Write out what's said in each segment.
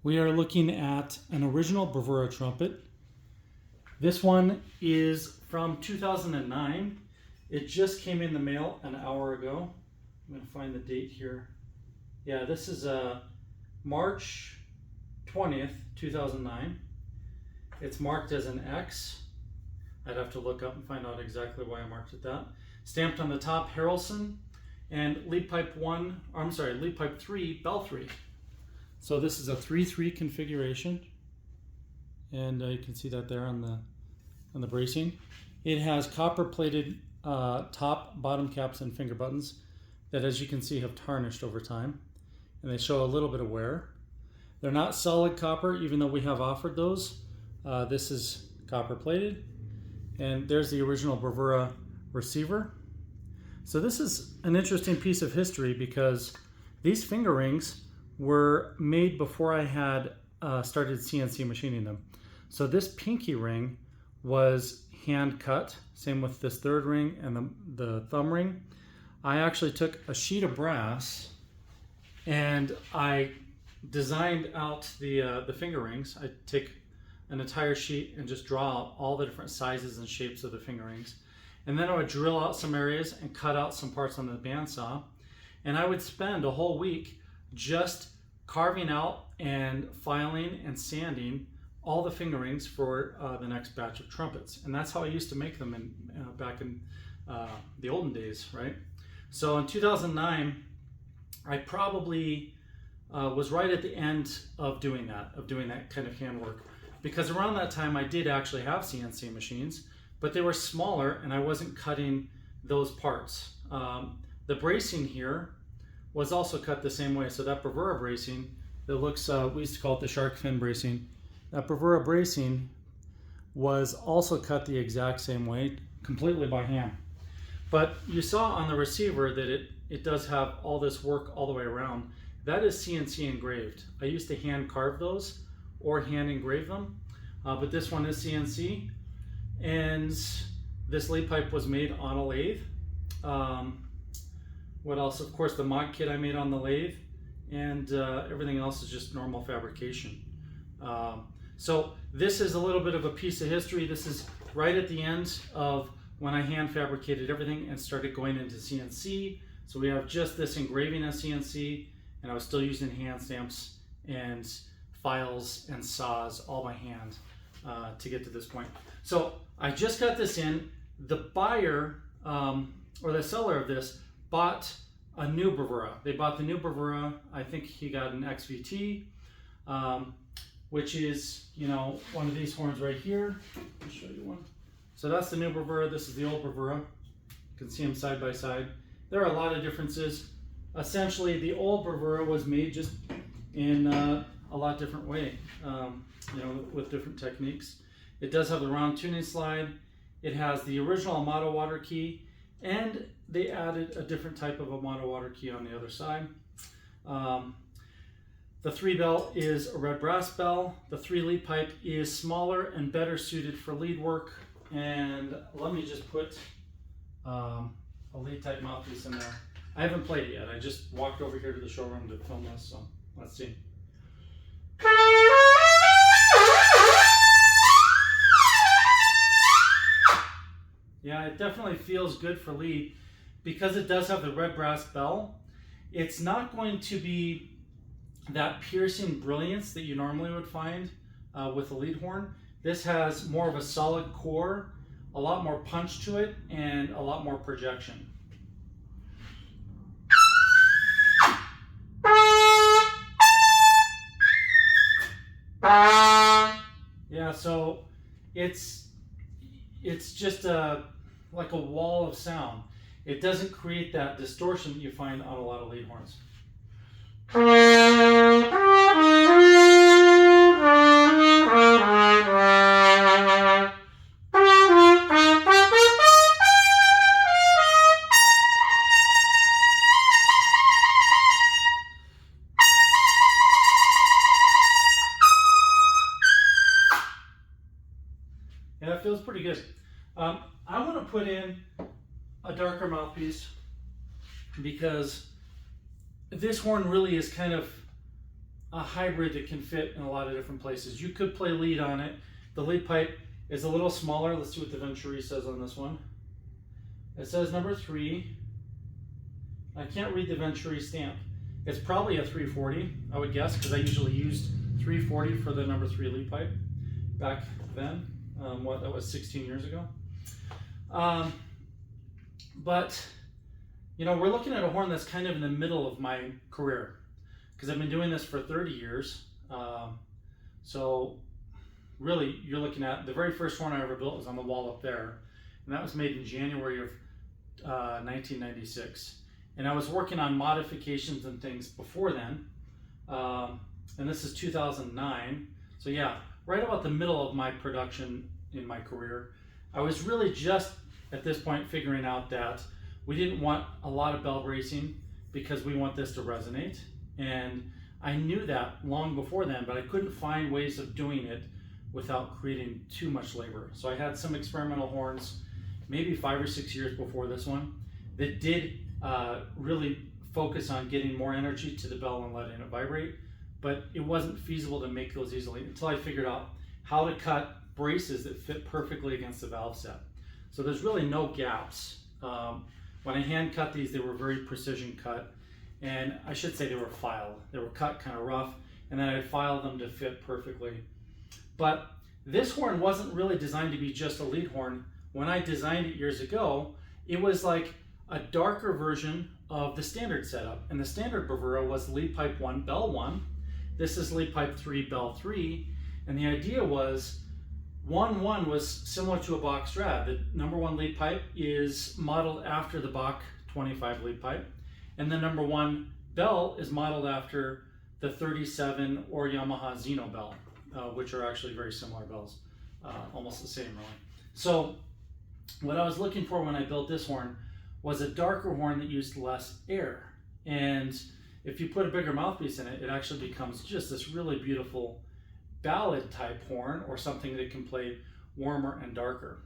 We are looking at an original Bravura trumpet. This one is from 2009. It just came in the mail an hour ago. I'm going to find the date here. Yeah, this is March 20th, 2009. It's marked as an X. I'd have to look up and find out exactly why I marked it that. Stamped on the top, Harrelson, and lead pipe 3, bell 3. So this is a 3-3 configuration, and you can see that there on the bracing. It has copper-plated top, bottom caps, and finger buttons that, as you can see, have tarnished over time, and they show a little bit of wear. They're not solid copper, even though we have offered those. This is copper-plated, and there's the original Bravura receiver. So this is an interesting piece of history because these finger rings were made before I had started CNC machining them. So this pinky ring was hand cut, same with this third ring and the thumb ring. I actually took a sheet of brass and I designed out the finger rings. I take an entire sheet and just draw out all the different sizes and shapes of the finger rings. And then I would drill out some areas and cut out some parts on the bandsaw. And I would spend a whole week just carving out and filing and sanding all the finger rings for the next batch of trumpets. And that's how I used to make them back in the olden days, right? So in 2009, I probably was right at the end of doing that kind of handwork. Because around that time, I did actually have CNC machines, but they were smaller and I wasn't cutting those parts. The bracing here was also cut the same way. So that Bravura bracing that looks, we used to call it the shark fin bracing. That Bravura bracing was also cut the exact same way, completely by hand. But you saw on the receiver that it does have all this work all the way around. That is CNC engraved. I used to hand carve those or hand engrave them, but this one is CNC. And this lead pipe was made on a lathe. What else? Of course, the mod kit I made on the lathe, and everything else is just normal fabrication. So this is a little bit of a piece of history. This is right at the end of when I hand fabricated everything and started going into CNC. So we have just this engraving as CNC, and I was still using hand stamps and files and saws all by hand to get to this point. So I just got this in. The buyer or the seller of this bought a new Bravura. They bought the new Bravura. I think he got an XVT, which is, you know, one of these horns right here. I'll show you one. So that's the new Bravura. This is the old Bravura. You can see them side by side. There are a lot of differences. Essentially, the old Bravura was made just in a lot different way, you know, with different techniques. It does have the round tuning slide. It has the original Amato water key, and they added a different type of Amato water key on the other side. The 3 bell is a red brass bell. The 3 lead pipe is smaller and better suited for lead work. And let me just put a lead type mouthpiece in there. I haven't played it yet. I just walked over here to the showroom to film this, so let's see. Yeah, it definitely feels good for lead because it does have the red brass bell. It's not going to be that piercing brilliance that you normally would find with a lead horn. This has more of a solid core, a lot more punch to it, and a lot more projection. Yeah, so it's just like a wall of sound. It doesn't create that distortion that you find on a lot of lead horns. Yeah, that feels pretty good. I want to put in a darker mouthpiece because this horn really is kind of a hybrid that can fit in a lot of different places. You could play lead on it. The lead pipe is a little smaller. Let's see what the Venturi says on this one. It says number 3. I can't read the Venturi stamp. It's probably a 340, I would guess, because I usually used 340 for the number 3 lead pipe back then. That was 16 years ago. But, you know, we're looking at a horn that's kind of in the middle of my career, because I've been doing this for 30 years. So really, you're looking at the very first horn I ever built was on the wall up there, and that was made in January of 1996. And I was working on modifications and things before then, and this is 2009. So yeah, right about the middle of my production in my career. I was really just at this point figuring out that we didn't want a lot of bell bracing because we want this to resonate. And I knew that long before then, but I couldn't find ways of doing it without creating too much labor. So I had some experimental horns, maybe 5 or 6 years before this one, that did really focus on getting more energy to the bell and letting it vibrate, but it wasn't feasible to make those easily until I figured out how to cut braces that fit perfectly against the valve set. So there's really no gaps. When I hand cut these, they were very precision cut, and I should say they were filed. They were cut kind of rough, and then I'd file them to fit perfectly. But this horn wasn't really designed to be just a lead horn. When I designed it years ago, it was like a darker version of the standard setup. And the standard Bravura was lead pipe 1, bell 1. This is lead pipe 3, bell 3. And the idea was 1-1 was similar to a Bach Strat. The number 1 lead pipe is modeled after the Bach 25 lead pipe. And the number 1 bell is modeled after the 37 or Yamaha Xeno bell, which are actually very similar bells, almost the same really. So what I was looking for when I built this horn was a darker horn that used less air. And if you put a bigger mouthpiece in it, it actually becomes just this really beautiful ballad type horn, or something that can play warmer and darker.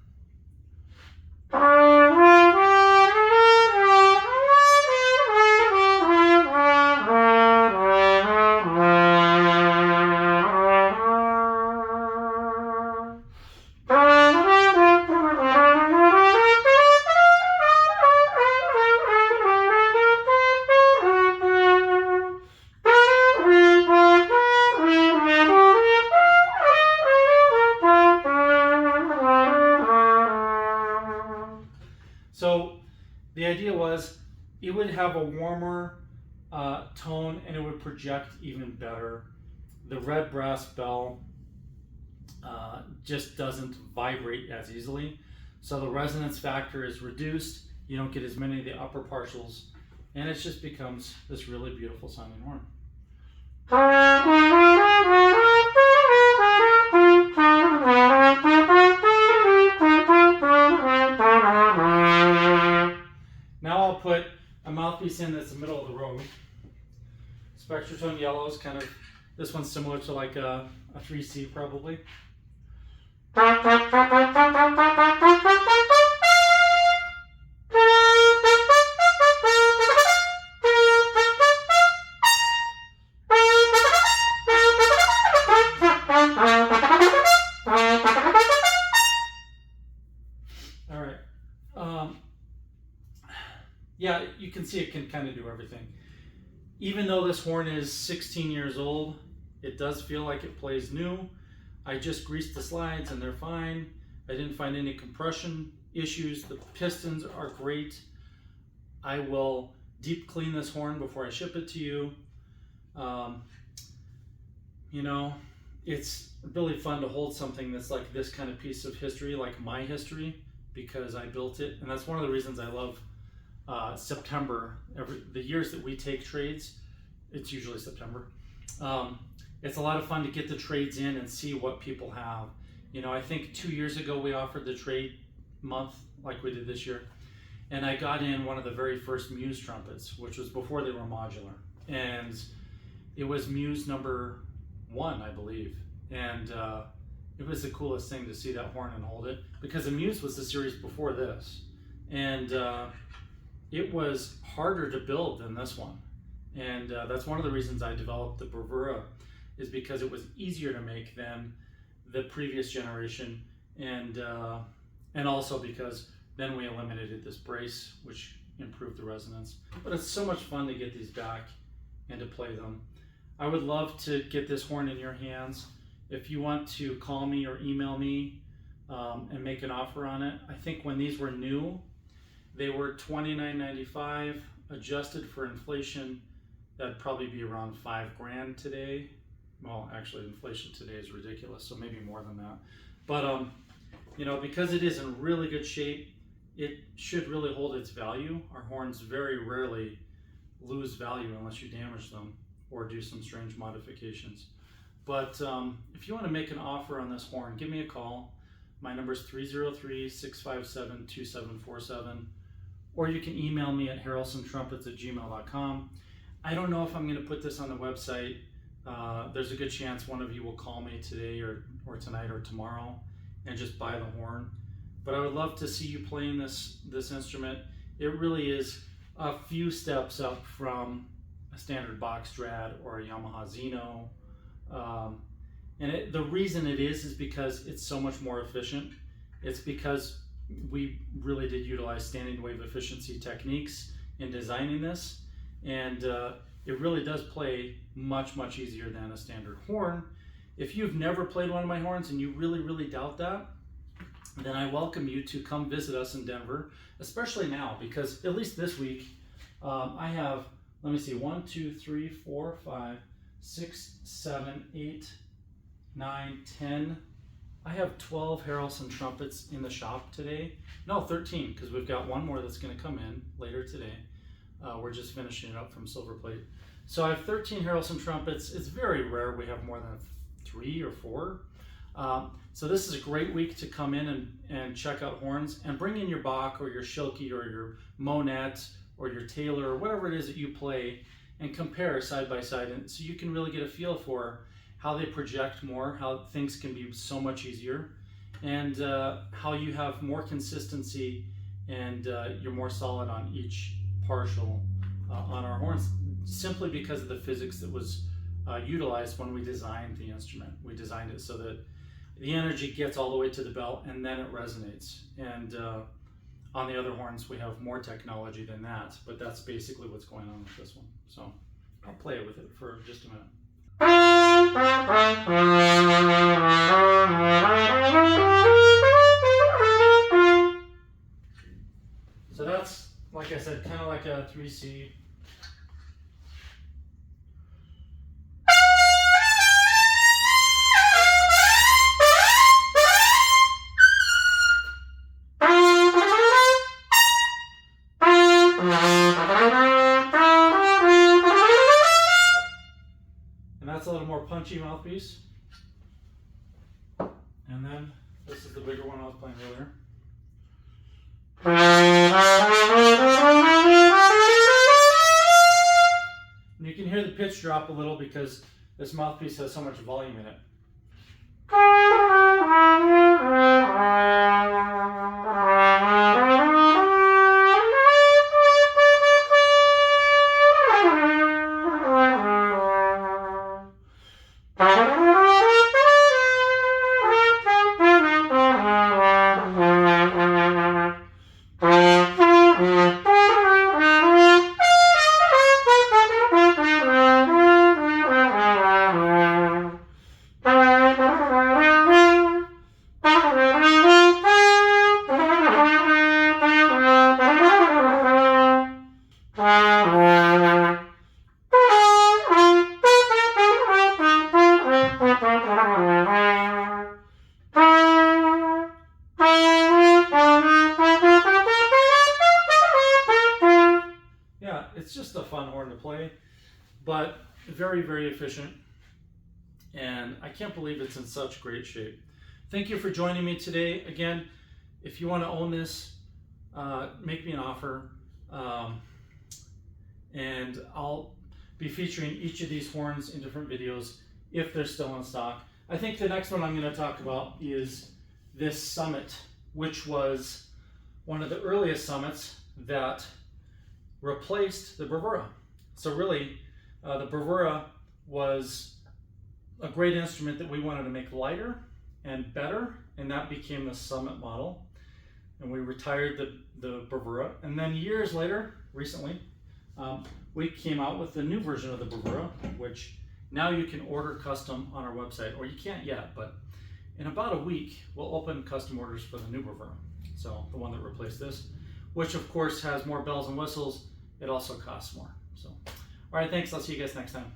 So the idea was it would have a warmer tone, and it would project even better. The red brass bell just doesn't vibrate as easily, so the resonance factor is reduced. You don't get as many of the upper partials, and it just becomes this really beautiful sounding horn. Now I'll put a mouthpiece in that's the middle of the road. Spectratone yellow is kind of, this one's similar to like a 3C probably. All right. Yeah, you can see it can kind of do everything. Even though this horn is 16 years old, it does feel like it plays new. I just greased the slides and they're fine. I didn't find any compression issues. The pistons are great. I will deep clean this horn before I ship it to you. You know, it's really fun to hold something that's like this kind of piece of history, like my history, because I built it. And that's one of the reasons I love September. The years that we take trades, it's usually September. It's a lot of fun to get the trades in and see what people have. You know, I think 2 years ago we offered the trade month like we did this year, and I got in one of the very first Muse trumpets, which was before they were modular, and it was Muse number 1, I believe, and it was the coolest thing to see that horn and hold it, because the Muse was the series before this, and it was harder to build than this one. And that's one of the reasons I developed the Bravura. is because it was easier to make than the previous generation, and also because then we eliminated this brace, which improved the resonance. But it's so much fun to get these back and to play them. I would love to get this horn in your hands. If you want to call me or email me and make an offer on it, I think when these were new, they were $29.95. Adjusted for inflation, that'd probably be around $5,000 today. Well, actually, inflation today is ridiculous, so maybe more than that. But you know, because it is in really good shape, it should really hold its value. Our horns very rarely lose value unless you damage them or do some strange modifications. But if you want to make an offer on this horn, give me a call. My number is 303-657-2747. Or you can email me at harrelsonTrumpets@gmail.com. I don't know if I'm going to put this on the website. There's a good chance one of you will call me today or tonight or tomorrow and just buy the horn. But I would love to see you playing this instrument. It really is a few steps up from a standard box Strat or a Yamaha Xeno. And the reason it is because it's so much more efficient. It's because we really did utilize standing wave efficiency techniques in designing this, and it really does play much easier than a standard horn. If you've never played one of my horns and you really doubt that, then I welcome you to come visit us in Denver, especially now, because at least this week I have, let me see, 1, 2, 3, 4, 5, 6, 7, 8, 9, 10. I have 12 Harrelson trumpets in the shop today. No, 13, because we've got one more that's going to come in later today. We're just finishing it up from Silver Plate. So I have 13 Harrelson trumpets. It's very rare we have more than 3 or 4. So this is a great week to come in and check out horns and bring in your Bach or your Schilke or your Monette or your Taylor or whatever it is that you play and compare side by side, and so you can really get a feel for how they project more, how things can be so much easier, and how you have more consistency and you're more solid on each partial on our horns, simply because of the physics that was utilized when we designed the instrument. We designed it so that the energy gets all the way to the bell and then it resonates. And on the other horns we have more technology than that, but that's basically what's going on with this one. So I'll play with it for just a minute. So that's, like I said, kind of like a 3C. That's a little more punchy mouthpiece. And then this is the bigger one I was playing earlier. And you can hear the pitch drop a little because this mouthpiece has so much volume in it. It's just a fun horn to play, but very efficient, and I can't believe it's in such great shape. Thank you for joining me today. Again, if you want to own this, make me an offer, and I'll be featuring each of these horns in different videos if they're still in stock. I think the next one I'm going to talk about is this Summit, which was one of the earliest Summits that replaced the Bravura. So really, the Bravura was a great instrument that we wanted to make lighter and better, and that became the Summit model. And we retired the Bravura. And then years later, recently, we came out with the new version of the Bravura, which now you can order custom on our website, or you can't yet, but in about a week, we'll open custom orders for the new Bravura. So the one that replaced this, which of course has more bells and whistles. It also costs more. So, all right, thanks. I'll see you guys next time.